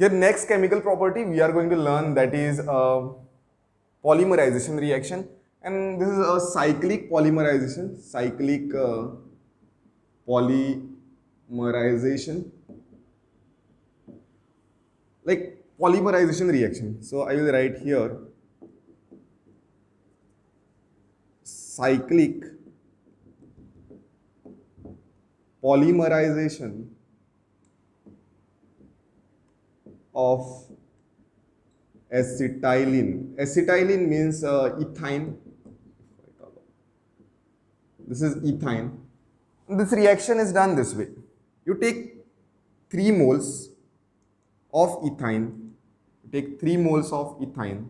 Here next chemical property we are going to learn, that is polymerization reaction, and this is a cyclic polymerization, cyclic polymerization, like polymerization reaction. So I will write here cyclic polymerization of acetylene. Acetylene means ethine. This is ethine. This reaction is done this way. You take 3 moles of ethine. You take 3 moles of ethine.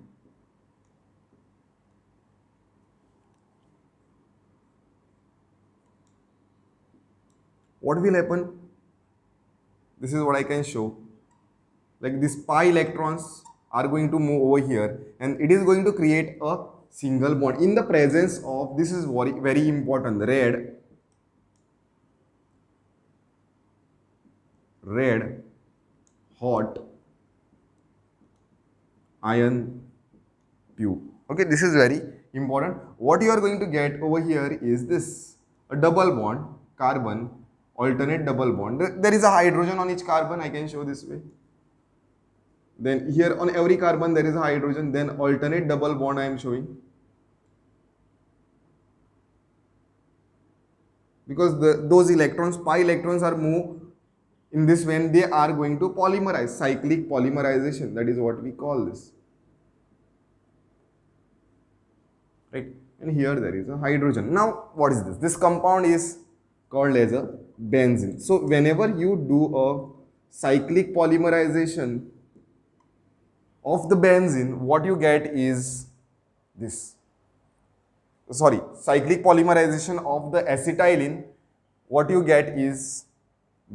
What will happen? This is what I can show. Like these pi electrons are going to move over here, and it is going to create a single bond in the presence of, this is very, very important, red hot iron tube. Okay, this is very important. What you are going to get over here is this, a double bond, carbon, alternate double bond. There is a hydrogen on each carbon, I can show this way. Then here on every carbon there is a hydrogen, then alternate double bond I am showing. Because those electrons, pi electrons are moved in this when they are going to polymerize, cyclic polymerization, that is what we call this. Right? And here there is a hydrogen. Now what is this? This compound is called as a benzene. So whenever you do a cyclic polymerization of the benzene, what you get is this. Sorry, cyclic polymerization of the acetylene, what you get is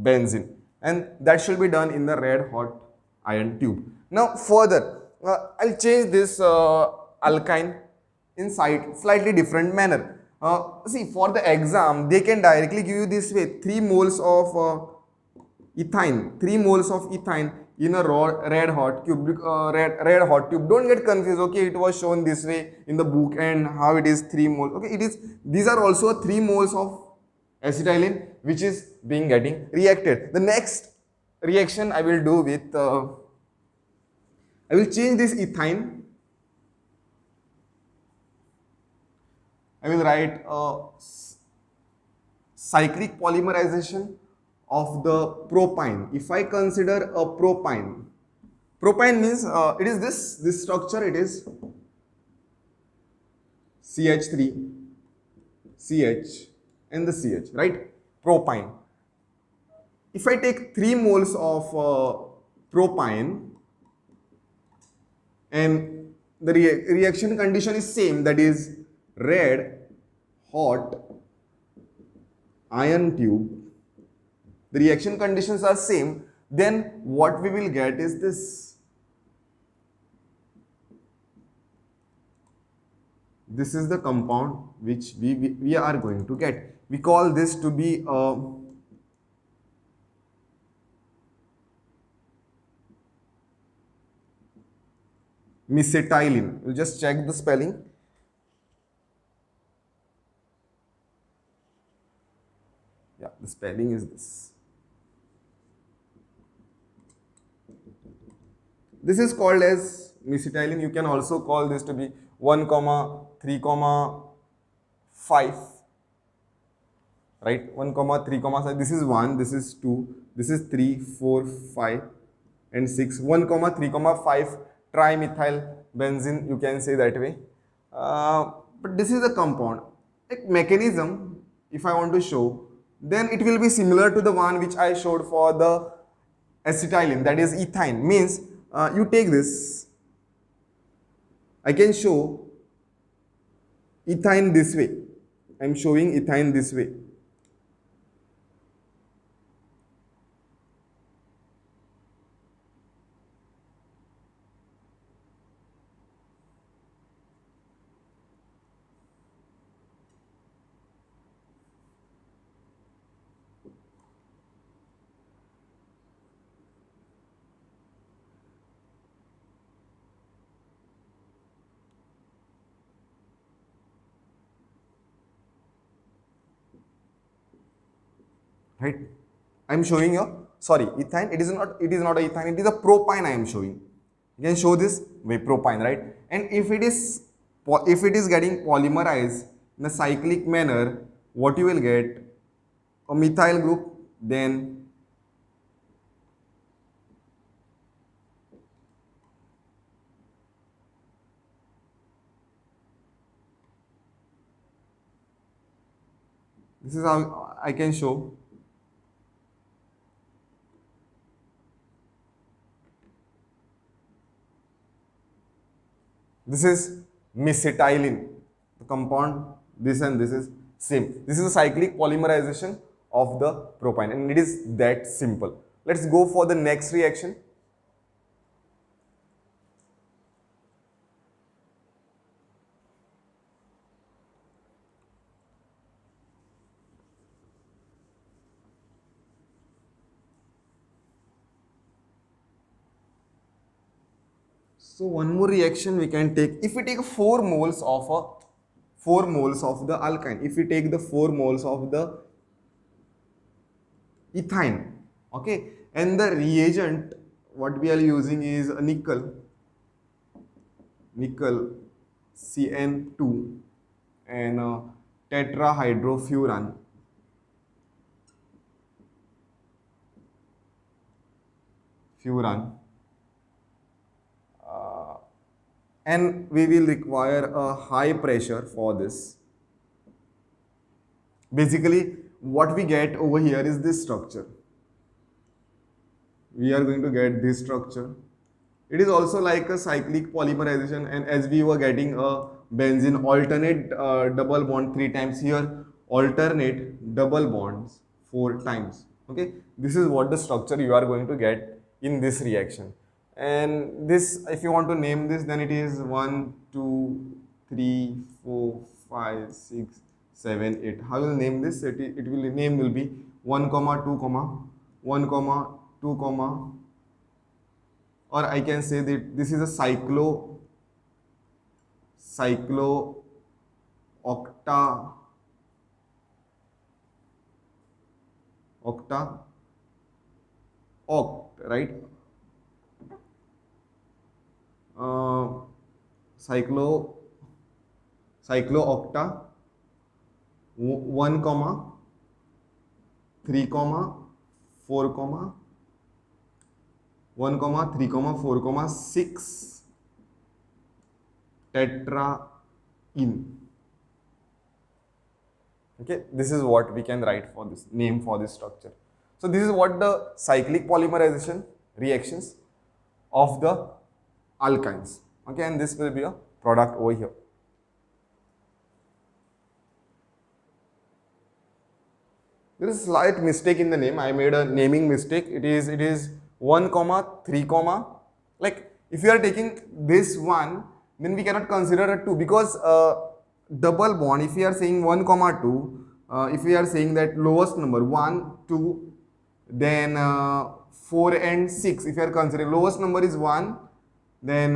benzene, and that should be done in the red hot iron tube. Now further, I'll change this alkyne in slightly different manner. See, for the exam they can directly give you this way, 3 moles of ethine, 3 moles of ethine in a red hot tube. Red hot tube, don't get confused. Okay, it was shown this way in the book, and how it is 3 moles. Okay, it is, these are also 3 moles of acetylene which is being getting reacted. The next reaction I will do with I will change this ethine. I will write cyclic polymerization of the propine. If I consider a propine, propine means it is this structure, it is CH3, CH, and the CH, right? Propine. If I take 3 moles of propine, and the reaction condition is same, that is red hot iron tube, the reaction conditions are same, then what we will get is this. This is the compound which we are going to get. We call this to be a mesitylene. We'll just check the spelling. Yeah, the spelling is this. This is called as mesitylene. You can also call this to be 1, 3, 5. Right? 1, 3, 5. This is 1, this is 2, this is 3, 4, 5, and 6. 1, 3, 5 trimethyl benzene, you can say that way. But this is a compound. Like mechanism, if I want to show, then it will be similar to the one which I showed for the acetylene, that is ethine. Means you take this, I can show ethine this way. I am showing ethine this way. right? I'm showing you, sorry, ethane, it is not a ethane, it is a propine I am showing. You can show this way, propine, right? And if it is getting polymerized in a cyclic manner, what you will get? A methyl group, then this is how I can show. This is mesitylene. The compound, this and this is same. This is a cyclic polymerization of the propine, and it is that simple. Let's go for the next reaction. So one more reaction we can take. If we take 4 moles of the alkyne, if we take the 4 moles of the ethyne, okay, and the reagent what we are using is a nickel CN2 and tetrahydrofuran, furan, and we will require a high pressure for this. Basically, what we get over here is this structure. We are going to get this structure. It is also like a cyclic polymerization, and as we were getting a benzene alternate double bond 3 times, here alternate double bonds 4 times. Okay, this is what the structure you are going to get in this reaction. And this, if you want to name this, then it is 1, 2, 3, 4, 5, 6, 7, 8. How will name this? It will name will be 1 comma 2 comma 1 comma 2 comma, or I can say that this is a cyclo octa oct, right? uh, cyclo octa 1 comma 3 comma 4 comma 1 comma 3 comma 4 comma 6 tetraene. Okay, this is what we can write for this name for this structure. So this is what the cyclic polymerization reactions of the alkynes. Okay, and this will be a product over here. There is a slight mistake in the name. I made a naming mistake. It is 1 comma 3 comma. Like if you are taking this one, then we cannot consider a 2, because double bond. If we are saying 1 comma 2, if we are saying that lowest number 1, 2, then 4 and 6. If you are considering lowest number is 1, then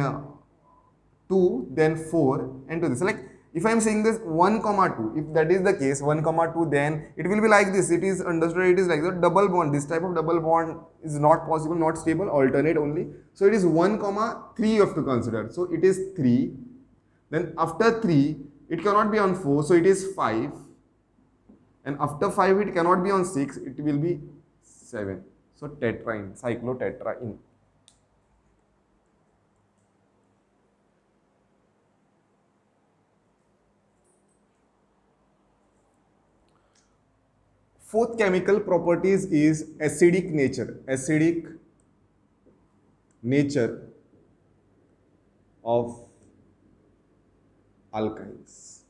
2, then 4, and 2. This like if I am saying this 1 comma 2, if that is the case 1 comma 2, then it will be like this. It is understood, it is like the double bond. This type of double bond is not possible, not stable, alternate only. So it is 1 comma 3 you have to consider. So it is 3. Then after 3, it cannot be on 4, so it is 5. And after 5, it cannot be on 6, it will be 7. So tetraene, cyclotetraene. Fourth chemical properties is acidic nature. Acidic nature of alkynes.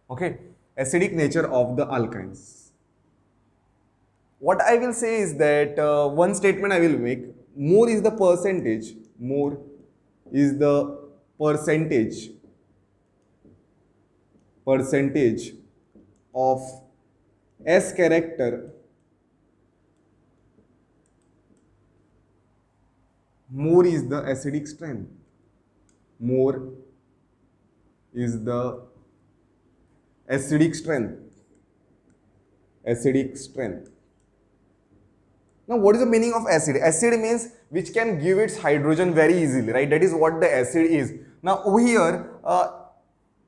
Okay, acidic nature of the alkynes. What I will say is that one statement I will make: more is the percentage. More is the percentage of S character, more is the acidic strength. More is the acidic strength. acidic strength. Now, what is the meaning of acid? Acid means which can give its hydrogen very easily, right? That is what the acid is. Now, over here,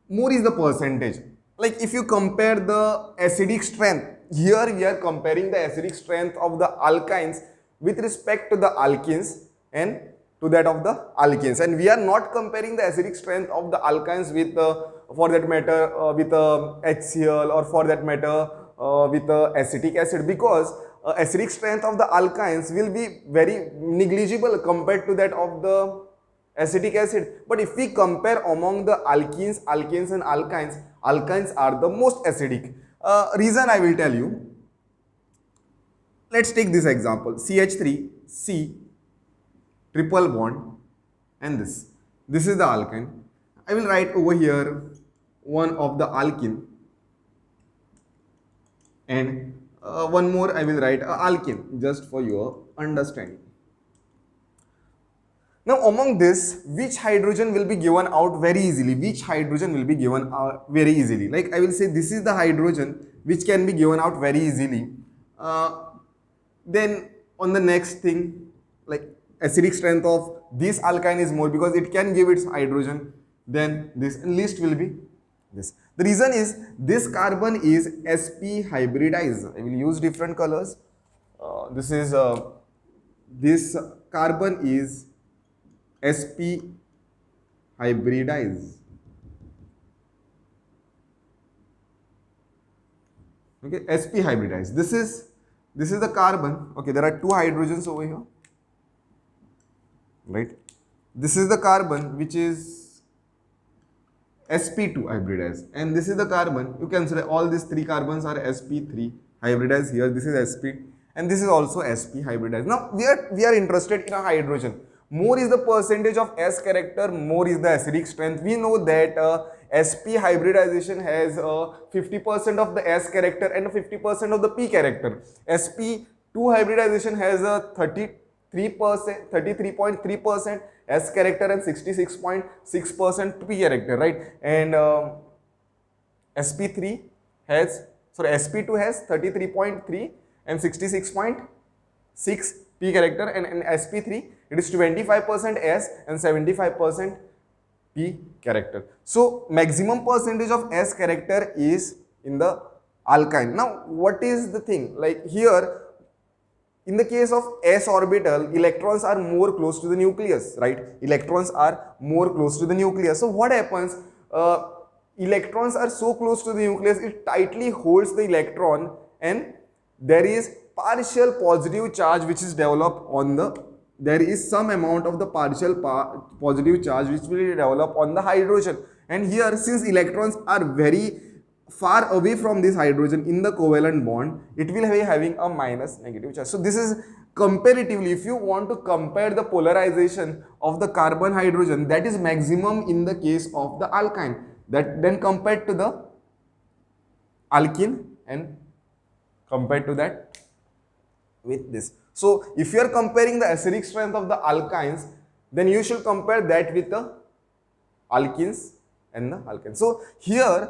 more is the percentage. Like if you compare the acidic strength, here we are comparing the acidic strength of the alkynes with respect to the alkenes and to that of the alkenes, and we are not comparing the acidic strength of the alkynes with for that matter with HCl, or for that matter with acetic acid, because acidic strength of the alkynes will be very negligible compared to that of the acetic acid. But if we compare among the alkenes, alkanes and alkynes, alkynes are the most acidic. Reason I will tell you. Let's take this example, CH3, C, triple bond, and this. This is the alkyne. I will write over here one of the alkene, and one more I will write alkene, just for your understanding. Now among this, which hydrogen will be given out very easily? Which hydrogen will be given out very easily? Like I will say this is the hydrogen which can be given out very easily. Then on the next thing, like acidic strength of this alkyne is more because it can give its hydrogen. Then this least will be this. The reason is this carbon is sp hybridized. I will use different colors. This carbon is sp hybridized. Okay, sp hybridized. This is the carbon. Okay, there are two hydrogens over here, right? This is the carbon which is sp2 hybridized, and this is the carbon. You can say all these three carbons are sp3 hybridized. Here this is sp, and this is also sp hybridized. Now we are interested in a hydrogen. More is the percentage of S character, more is the acidic strength. We know that sp hybridization has 50% of the S character and 50% of the P character. sp2 hybridization has a 33.3% S character and 66.6% P character, right? And sp2 has 33.3 and 66.6 P character, and in sp3 it is 25% S and 75% P character. So maximum percentage of S character is in the alkyne. Now what is the thing, like here in the case of S orbital, electrons are more close to the nucleus, right? Electrons are more close to the nucleus. So what happens, electrons are so close to the nucleus, it tightly holds the electron, and there is partial positive charge which is developed on the, there is some amount of the partial positive charge which will develop on the hydrogen. And here, since electrons are very far away from this hydrogen in the covalent bond, it will be having a minus negative charge. So this is comparatively, if you want to compare the polarization of the carbon hydrogen, that is maximum in the case of the alkyne, that then compared to the alkene, and compared to that with this. So if you are comparing the acidic strength of the alkynes, then you should compare that with the alkenes and the alkanes. So here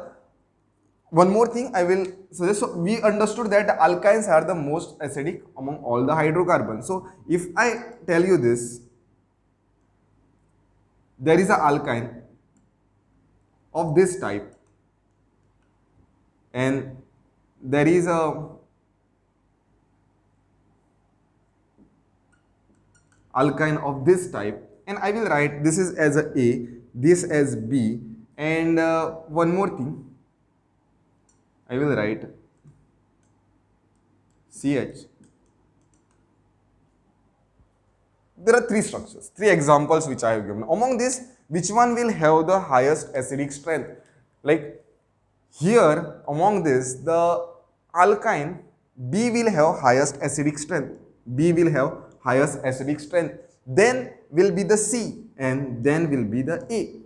one more thing I will suggest. So we understood that the alkynes are the most acidic among all the hydrocarbons. So if I tell you this, there is an alkyne of this type, and there is a alkyne of this type, and I will write this is as A, this as B, and one more thing, I will write CH. There are three structures, three examples which I have given. Among this, which one will have the highest acidic strength? Like here, among this, the alkyne B will have highest acidic strength. B will have highest acidic strength. Then will be the C, and then will be the A.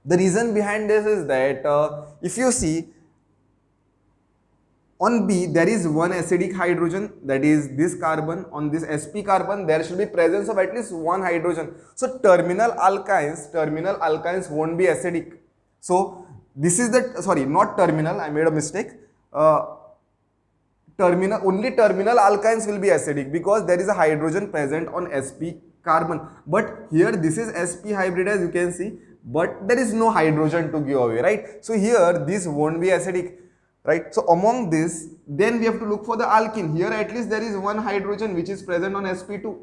The reason behind this is that if you see on B there is one acidic hydrogen, that is this carbon. On this sp carbon there should be presence of at least one hydrogen. So terminal alkynes won't be acidic. So this is the, sorry, not terminal, I made a mistake. only terminal alkynes will be acidic because there is a hydrogen present on sp carbon. But here this is sp hybrid, as you can see, but there is no hydrogen to give away, right? So here this won't be acidic, right? So among this, then we have to look for the alkene. Here at least there is one hydrogen which is present on sp2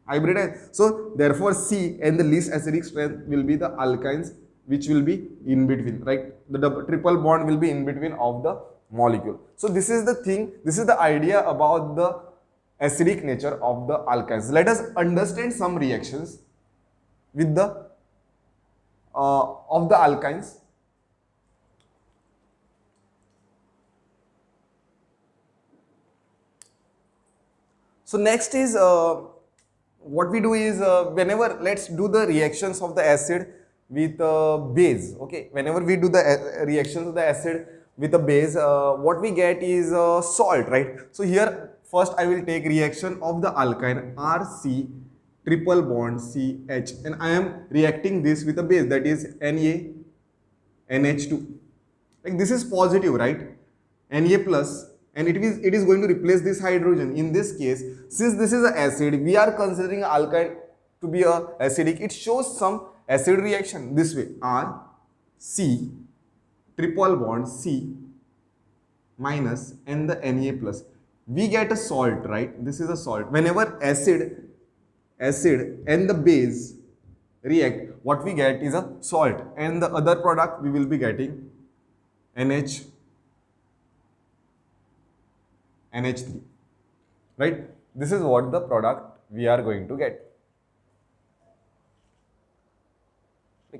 hybridized. So therefore C and the least acidic strength will be the alkynes, which will be in between, right? The triple bond will be in between of the molecule. So this is the thing, this is the idea about the acidic nature of the alkynes. Let us understand some reactions with the of the alkynes. So next is what we do is whenever, let's do the reactions of the acid with base. Okay, whenever we do the reactions of the acid with a base, what we get is salt, right? So here first I will take reaction of the alkyne RC triple bond CH, and I am reacting this with a base, that is NaNH2. Like this is positive, right? Na plus, and it is going to replace this hydrogen. In this case, since this is an acid, we are considering alkyne to be a acidic. It shows some acid reaction this way: R C triple bond C minus and the Na plus. We get a salt, right? This is a salt. Whenever acid and the base react, what we get is a salt, and the other product we will be getting NH3, right? This is what the product we are going to get.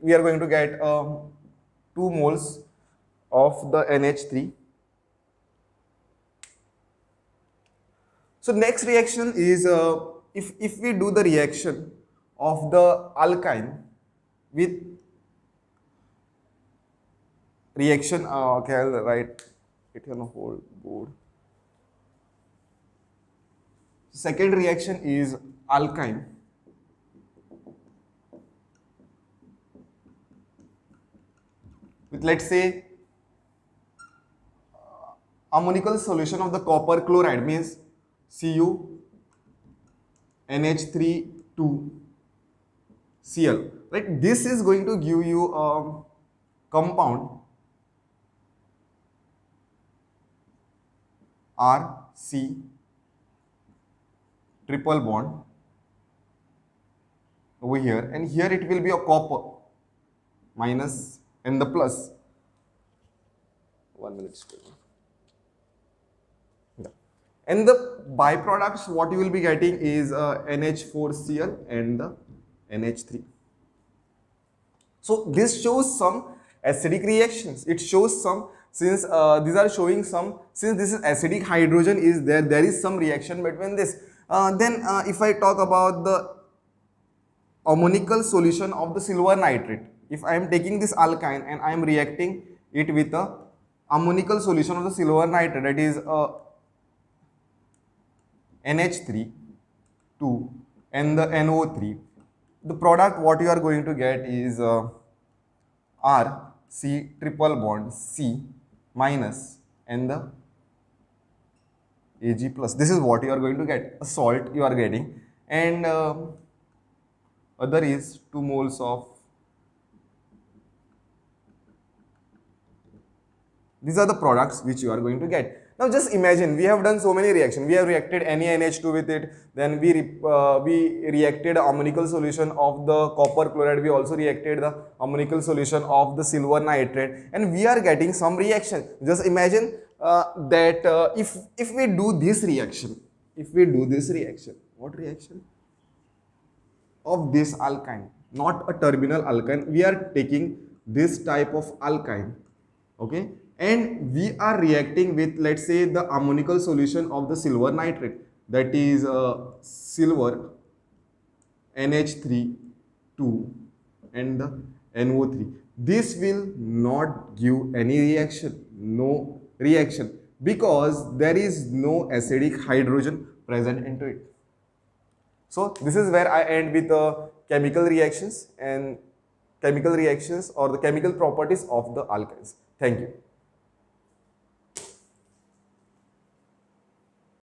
We are going to get 2 moles of the NH3. So next reaction is if we do the reaction of the alkyne with reaction, okay, I'll write it on a whole board. Second reaction is alkyne with, let's say, ammonical solution of the copper chloride, means Cu NH3 2 Cl, right? This is going to give you a compound RC triple bond over here, and here it will be a copper minus and the plus. 1 minute straight. Yeah. And the byproducts, what you will be getting is NH4Cl and the NH3. So this shows some acidic reactions. It shows some, since these are showing some, since this is acidic, hydrogen is there, there is some reaction between this. Then if I talk about the ammonical solution of the silver nitrate, if I am taking this alkyne and I am reacting it with a ammonical solution of the silver nitrate, that is NH3 2 and the NO3, the product what you are going to get is R C triple bond C minus and the Ag plus. This is what you are going to get, a salt you are getting, and other is 2 moles of, these are the products which you are going to get. Now just imagine, we have done so many reactions. We have reacted NaNH2 with it, then we reacted ammonical solution of the copper chloride, we also reacted the ammonical solution of the silver nitrate, and we are getting some reaction. Just imagine that if we do this reaction, what reaction? Of this alkyne, not a terminal alkyne, we are taking this type of alkyne, okay, and we are reacting with, let's say, the ammonical solution of the silver nitrate, that is silver NH3 2 and the NO3. This will not give any reaction, no reaction, because there is no acidic hydrogen present into it. So this is where I end with chemical reactions or the chemical properties of the alkynes. Thank you.